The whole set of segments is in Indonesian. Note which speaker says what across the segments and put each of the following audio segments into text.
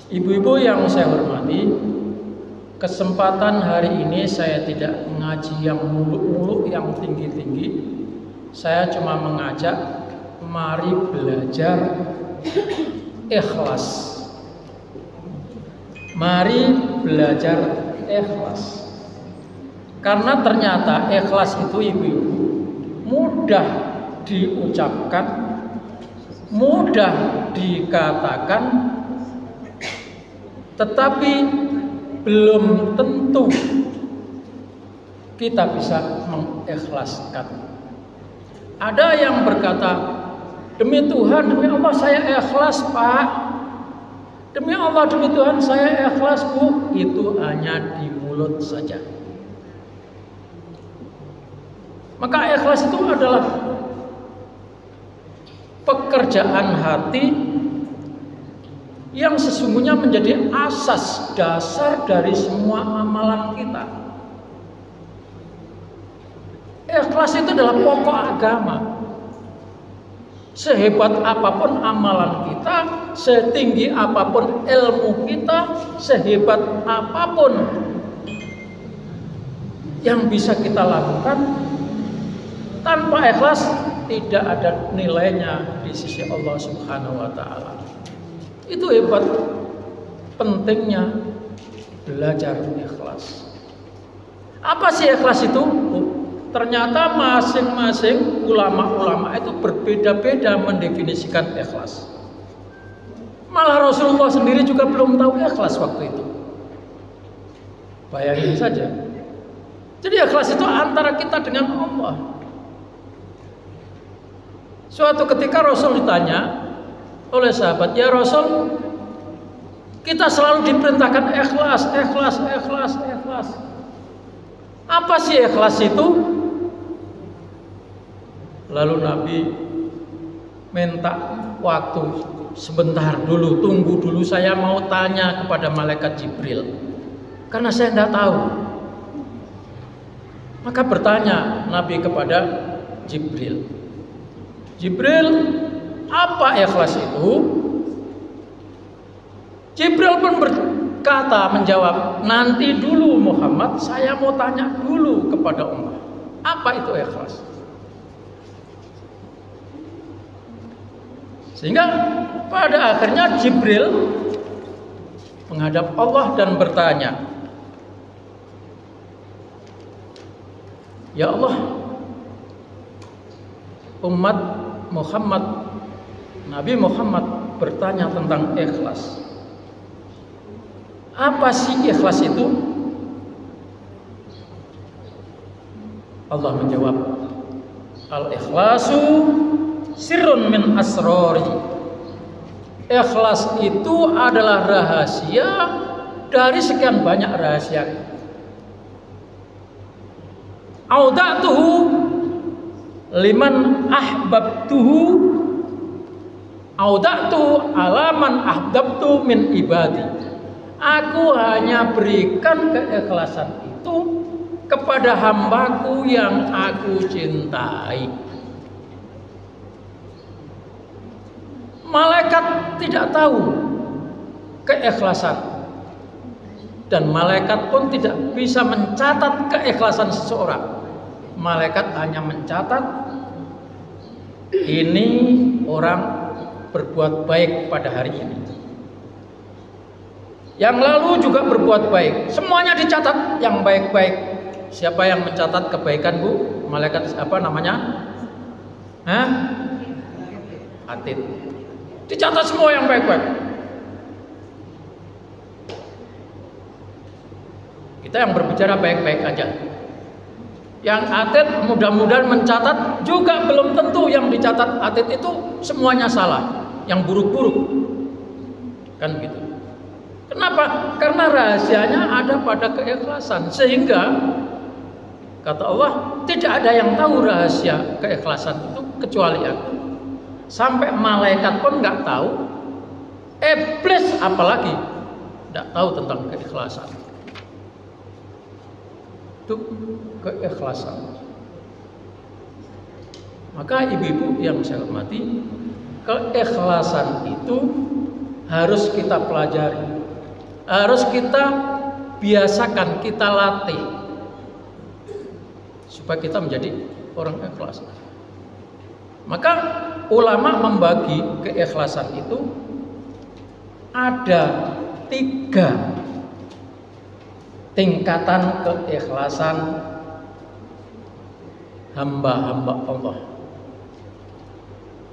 Speaker 1: Ibu-ibu yang saya hormati, kesempatan hari ini saya tidak mengaji yang muluk-muluk, yang tinggi-tinggi. Saya cuma mengajak, mari belajar ikhlas. Mari belajar ikhlas. Karena ternyata ikhlas itu ibu-ibu mudah diucapkan, mudah dikatakan, tetapi belum tentu kita bisa mengikhlaskan. Ada yang berkata, demi Tuhan, demi Allah saya ikhlas Pak. Demi Allah, demi Tuhan saya ikhlas Bu. Itu hanya di mulut saja. Maka ikhlas itu adalah pekerjaan hati yang sesungguhnya menjadi asas dasar dari semua amalan kita. Ikhlas itu adalah pokok agama. Sehebat apapun amalan kita, setinggi apapun ilmu kita, sehebat apapun yang bisa kita lakukan, tanpa ikhlas tidak ada nilainya di sisi Allah Subhanahu wa taala. Itu hebat pentingnya belajar ikhlas. Apa sih ikhlas itu? Ternyata masing-masing ulama-ulama itu berbeda-beda mendefinisikan ikhlas. Malah Rasulullah sendiri juga belum tahu ikhlas waktu itu. Bayangin saja. Jadi ikhlas itu antara kita dengan Allah. Suatu ketika Rasul ditanya oleh sahabat, ya Rasul, kita selalu diperintahkan ikhlas, ikhlas, ikhlas, ikhlas. Apa sih ikhlas itu? Lalu Nabi minta waktu sebentar dulu, tunggu dulu, saya mau tanya kepada malaikat Jibril, karena saya tidak tahu. Maka bertanya Nabi kepada Jibril, Jibril, apa ikhlas itu? Jibril pun berkata, menjawab, nanti dulu Muhammad, saya mau tanya dulu kepada Allah, apa itu ikhlas? Sehingga pada akhirnya Jibril menghadap Allah dan bertanya, ya Allah, umat Muhammad, Nabi Muhammad bertanya tentang ikhlas. Apa sih ikhlas itu? Allah menjawab, al-ikhlasu sirrun min asrori. Ikhlas itu adalah rahasia dari sekian banyak rahasia. Auda'tuhu liman ahbabtuhu, auda'tu alaman ahbabtu min ibadi. Aku hanya berikan keikhlasan itu kepada hambaku yang aku cintai. Malaikat tidak tahu keikhlasan, dan malaikat pun tidak bisa mencatat keikhlasan seseorang. Malaikat hanya mencatat ini orang berbuat baik pada hari ini, yang lalu juga berbuat baik, semuanya dicatat yang baik-baik. Siapa yang mencatat kebaikan, Bu? Malaikat apa namanya? Atid. Dicatat semua yang baik-baik. Kita yang berbicara baik-baik aja. Yang atid mudah-mudahan mencatat juga belum tentu yang dicatat atid itu semuanya salah, yang buruk-buruk. Kan gitu. Kenapa? Karena rahasianya ada pada keikhlasan. Sehingga kata Allah, tidak ada yang tahu rahasia keikhlasan itu kecuali aku. Sampai malaikat pun nggak tahu, iblis apalagi nggak tahu tentang keikhlasan. Itu keikhlasan. Maka ibu-ibu yang saya hormati, keikhlasan itu harus kita pelajari, harus kita biasakan, kita latih supaya kita menjadi orang ikhlas. Maka ulama membagi keikhlasan itu ada 3 tingkatan keikhlasan hamba-hamba Allah.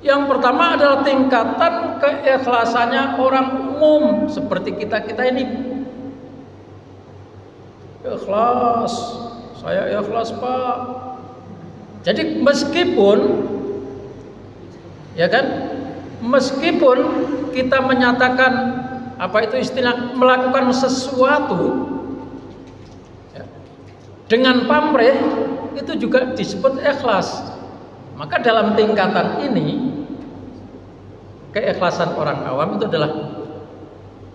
Speaker 1: Yang pertama adalah tingkatan keikhlasannya orang umum seperti kita-kita ini. Ikhlas, saya ikhlas Pak. Jadi meskipun meskipun kita menyatakan istilah melakukan sesuatu dengan pamrih, itu juga disebut ikhlas. Maka dalam tingkatan ini, keikhlasan orang awam itu adalah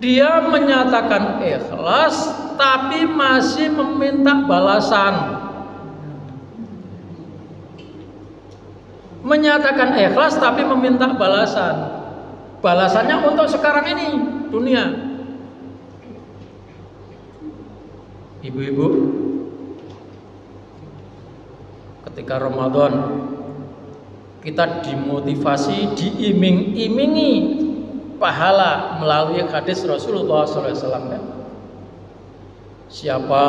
Speaker 1: dia menyatakan ikhlas tapi masih meminta balasan. Menyatakan ikhlas tapi meminta balasan. Balasannya untuk sekarang ini, dunia. Ibu-ibu, ketika Ramadan kita dimotivasi, diiming-imingi pahala melalui hadis Rasulullah SAW. Siapa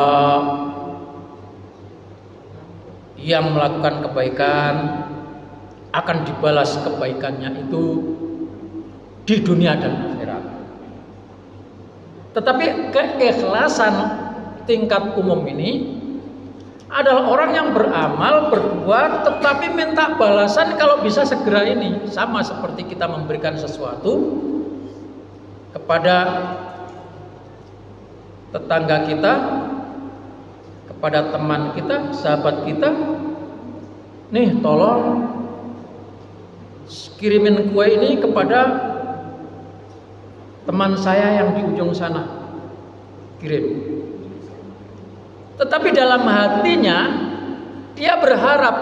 Speaker 1: yang melakukan kebaikan akan dibalas kebaikannya itu di dunia dan akhirat. Tetapi keikhlasan tingkat umum ini adalah orang yang beramal, berbuat, tetapi minta balasan kalau bisa segera ini. Sama seperti kita memberikan sesuatu kepada tetangga kita, kepada teman kita, sahabat kita. Nih, tolong kirimin kue ini kepada teman saya yang di ujung sana. Kirim. Tetapi dalam hatinya dia berharap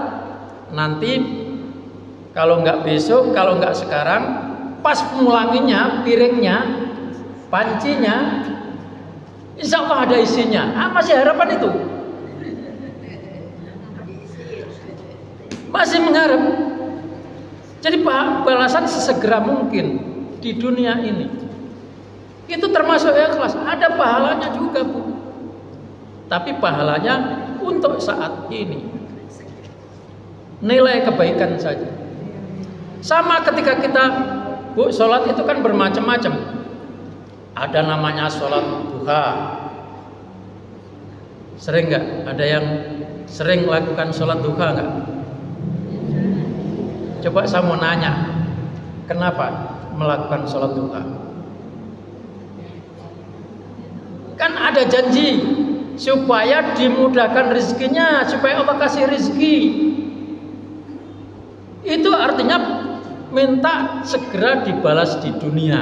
Speaker 1: nanti kalau nggak besok, kalau nggak sekarang, pas mulanginya, piringnya, pancinya, insya Allah ada isinya. Masih harapan itu. Masih mengharap. Jadi balasan sesegera mungkin di dunia ini. Itu termasuk ikhlas. Ada pahalanya juga, Bu. Tapi pahalanya untuk saat ini. Nilai kebaikan saja. Sama ketika kita, Bu, sholat itu kan bermacam-macam. Ada namanya sholat duha. Sering nggak? Ada yang sering lakukan sholat duha nggak? Coba saya mau nanya, kenapa melakukan sholat duha? Kan ada janji supaya dimudahkan rezekinya, supaya Allah kasih rezeki. Itu artinya minta segera dibalas di dunia.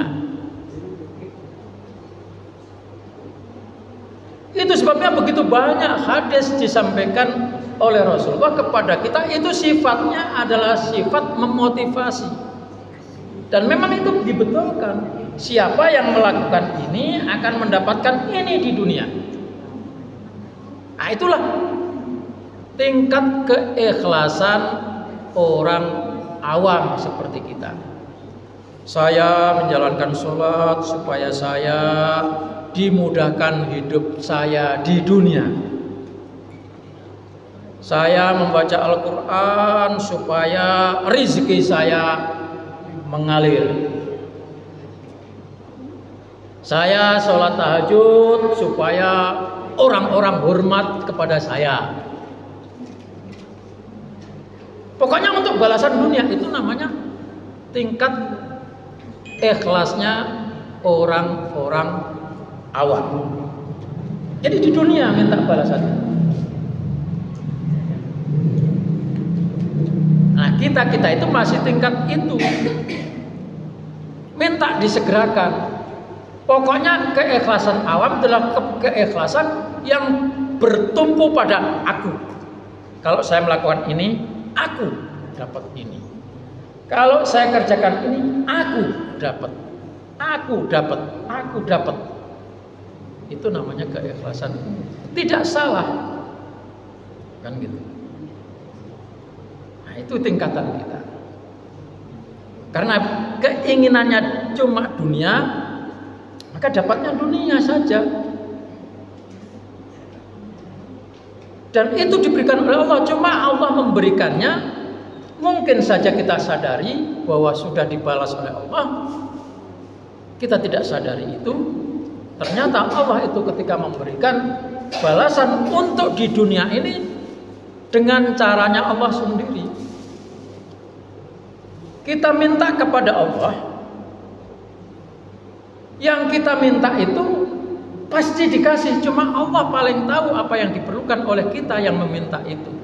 Speaker 1: Itu sebabnya begitu banyak hadis disampaikan oleh Rasulullah kepada kita. Itu sifatnya adalah sifat memotivasi. Dan memang itu dibetulkan. Siapa yang melakukan ini akan mendapatkan ini di dunia. Nah, itulah tingkat keikhlasan orang awam seperti kita. Saya menjalankan sholat supaya saya dimudahkan hidup saya di dunia. Saya membaca Al-Quran supaya rezeki saya mengalir. Saya sholat tahajud supaya orang-orang hormat kepada saya. Pokoknya untuk balasan dunia, itu namanya tingkat ikhlasnya orang-orang awam. Jadi di dunia minta balasannya. Nah, kita itu masih tingkat itu. Minta disegerakan. Pokoknya keikhlasan awam adalah keikhlasan yang bertumpu pada aku. Kalau saya melakukan ini, aku dapat ini. Kalau saya kerjakan ini, aku dapat Aku dapat. Itu namanya keikhlasan. Tidak salah. Kan gitu. Nah, itu tingkatan kita. Karena keinginannya cuma dunia, maka dapatnya dunia saja. Dan itu diberikan oleh Allah. Cuma Allah memberikannya, mungkin saja kita sadari bahwa sudah dibalas oleh Allah. Kita tidak sadari itu. Ternyata Allah itu ketika memberikan balasan untuk di dunia ini dengan caranya Allah sendiri. Kita minta kepada Allah, yang kita minta itu pasti dikasih. Cuma Allah paling tahu apa yang diperlukan oleh kita yang meminta itu.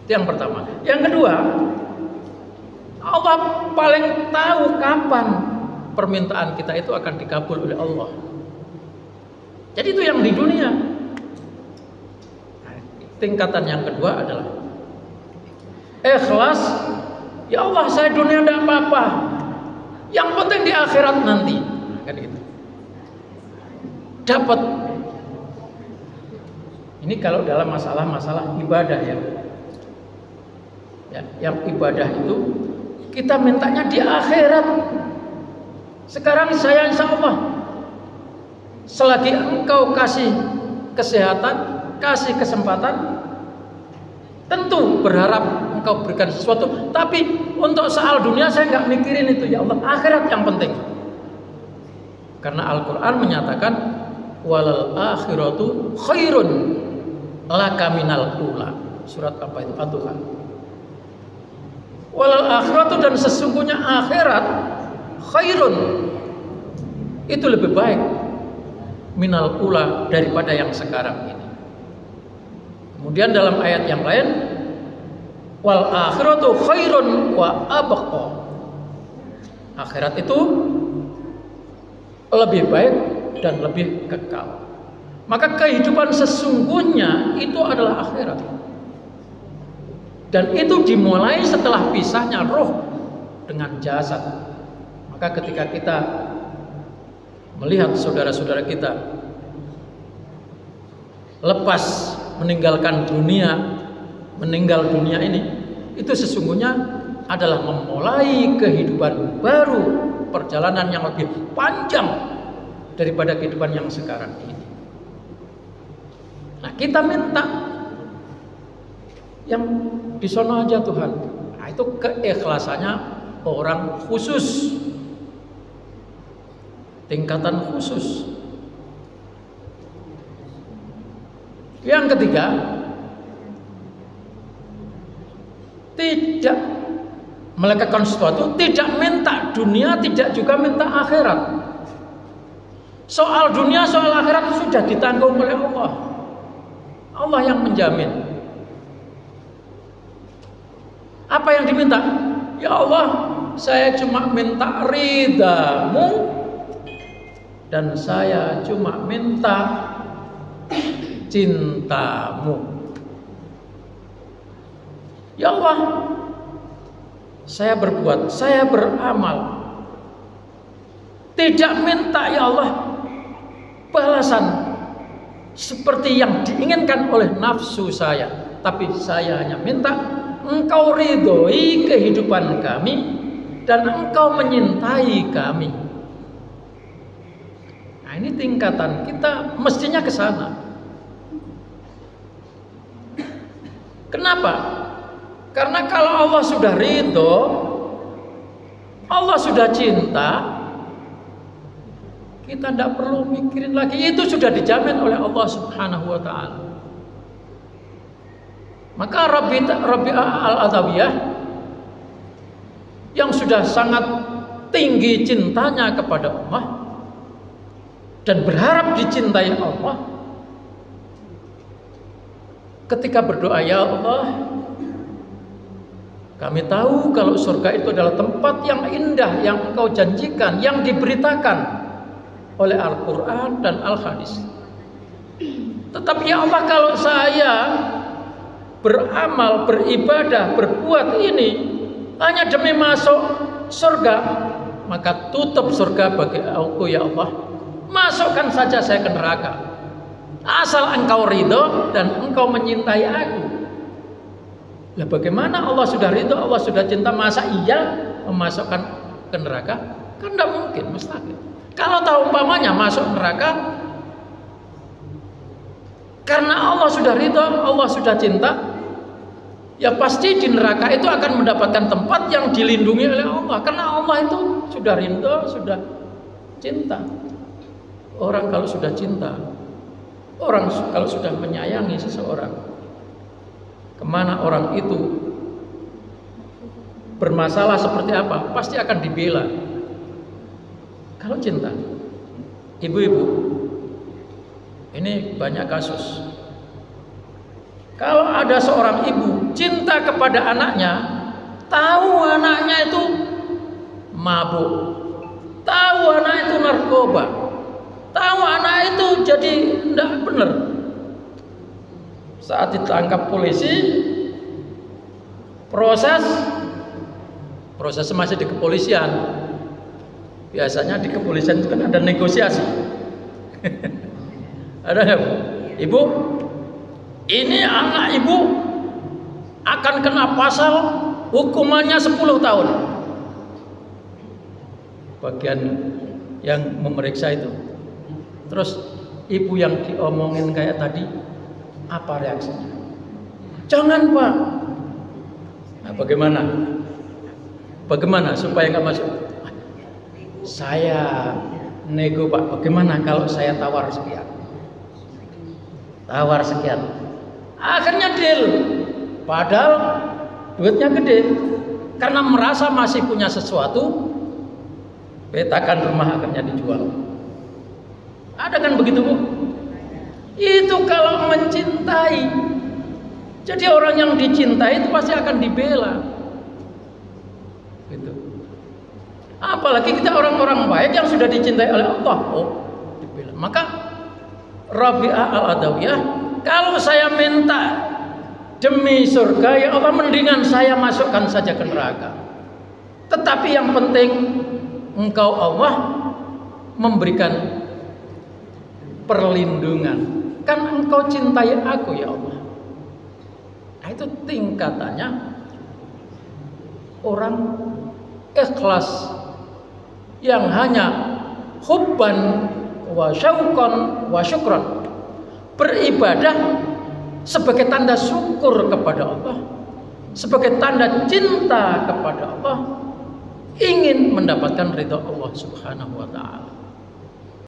Speaker 1: Itu yang pertama. Yang kedua, Allah paling tahu kapan permintaan kita itu akan dikabul oleh Allah. Jadi itu yang di dunia. Tingkatan yang kedua adalah ikhlas. Ya Allah, saya dunia tidak apa-apa. Yang penting di akhirat nanti. Kan gitu. Dapat. Ini kalau dalam masalah ibadah ya. Yang ibadah itu kita mintanya di akhirat. Sekarang saya insya Allah, selagi engkau kasih kesehatan, kasih kesempatan, tentu berharap engkau berikan sesuatu. Tapi untuk soal dunia saya nggak mikirin itu, ya Allah, akhirat yang penting. Karena Al-Quran menyatakan walal akhiratu khairun laka minal ula. Surat apa itu? At-Tuhan. Walal akhiratu, dan sesungguhnya akhirat khairun, itu lebih baik minal ula, daripada yang sekarang ini. Kemudian dalam ayat yang lain, wal akhiratu khairun wa abqa. Akhirat itu lebih baik dan lebih kekal. Maka kehidupan sesungguhnya itu adalah akhirat. Dan itu dimulai setelah pisahnya roh dengan jasad. Maka ketika kita melihat saudara-saudara kita lepas meninggalkan dunia, meninggal dunia ini, itu sesungguhnya adalah memulai kehidupan baru, perjalanan yang lebih panjang daripada kehidupan yang sekarang ini. Nah, kita minta yang di sono aja Tuhan. Nah, itu keikhlasannya orang khusus, tingkatan khusus. Yang ketiga, tidak melakukan sesuatu, tidak minta dunia, tidak juga minta akhirat. Soal dunia, soal akhirat sudah ditanggung oleh Allah. Allah yang menjamin. Apa yang diminta? Ya Allah, saya cuma minta ridhamu, dan saya cuma minta cintamu. Ya Allah, saya berbuat, saya beramal, tidak minta ya Allah balasan seperti yang diinginkan oleh nafsu saya, tapi saya hanya minta Engkau ridhoi kehidupan kami dan Engkau menyintai kami. Nah, ini tingkatan kita mestinya ke sana. Kenapa? Karena kalau Allah sudah ridho, Allah sudah cinta, kita tidak perlu mikirin lagi. Itu sudah dijamin oleh Allah Subhanahu wa ta'ala. Maka Rabi' al-Adawiyah yang sudah sangat tinggi cintanya kepada Allah dan berharap dicintai Allah, ketika berdoa, ya Allah, kami tahu kalau surga itu adalah tempat yang indah yang Engkau janjikan, yang diberitakan oleh Al-Quran dan Al-Hadis. Tetapi ya Allah, kalau saya beramal, beribadah, berbuat ini hanya demi masuk surga, maka tutup surga bagi aku ya Allah. Masukkan saja saya ke neraka. Asal engkau ridho dan engkau menyintai aku. Lah bagaimana Allah sudah ridho, Allah sudah cinta, masa iya memasukkan ke neraka? Kan tidak mungkin, mustahil. Kalau tahu umpamanya masuk neraka karena Allah sudah ridho, Allah sudah cinta, ya pasti di neraka itu akan mendapatkan tempat yang dilindungi oleh Allah. Karena Allah itu sudah ridho, sudah cinta. Orang kalau sudah cinta, orang kalau sudah menyayangi seseorang, kemana orang itu bermasalah seperti apa, pasti akan dibela. Kalau cinta, ibu-ibu, ini banyak kasus. Kalau ada seorang ibu cinta kepada anaknya, tahu anaknya itu mabuk, tahu anak itu narkoba, tahu anak itu jadi tidak benar. Saat ditangkap polisi, proses masih di kepolisian. Biasanya di kepolisian itu kan ada negosiasi. Ada nggak, Bu? Ibu, ini anak ibu akan kena pasal hukumannya 10 tahun. Bagian yang memeriksa itu. Terus ibu yang diomongin kayak tadi, apa reaksinya? Jangan, Pak. Nah, bagaimana? Bagaimana supaya nggak masuk? Saya nego, Pak. Bagaimana kalau saya tawar sekian? Tawar sekian. Akhirnya deal. Padahal duitnya gede. Karena merasa masih punya sesuatu, petakan rumah akhirnya dijual. Ada kan begitu, Bu? Itu kalau mencintai. Jadi orang yang dicintai itu pasti akan dibela. Gitu. Apalagi kita orang-orang baik yang sudah dicintai oleh Allah, dibela. Maka Rabi'ah al-Adawiyah, kalau saya minta demi surga, ya Allah, mendingan saya masukkan saja ke neraka. Tetapi yang penting Engkau Allah memberikan perlindungan. Kan Engkau cintai aku ya Allah. Nah, itu tingkatannya orang ikhlas yang hanya hubban wa syauqan wa syukran, beribadah sebagai tanda syukur kepada Allah, sebagai tanda cinta kepada Allah, ingin mendapatkan ridha Allah Subhanahu wa taala.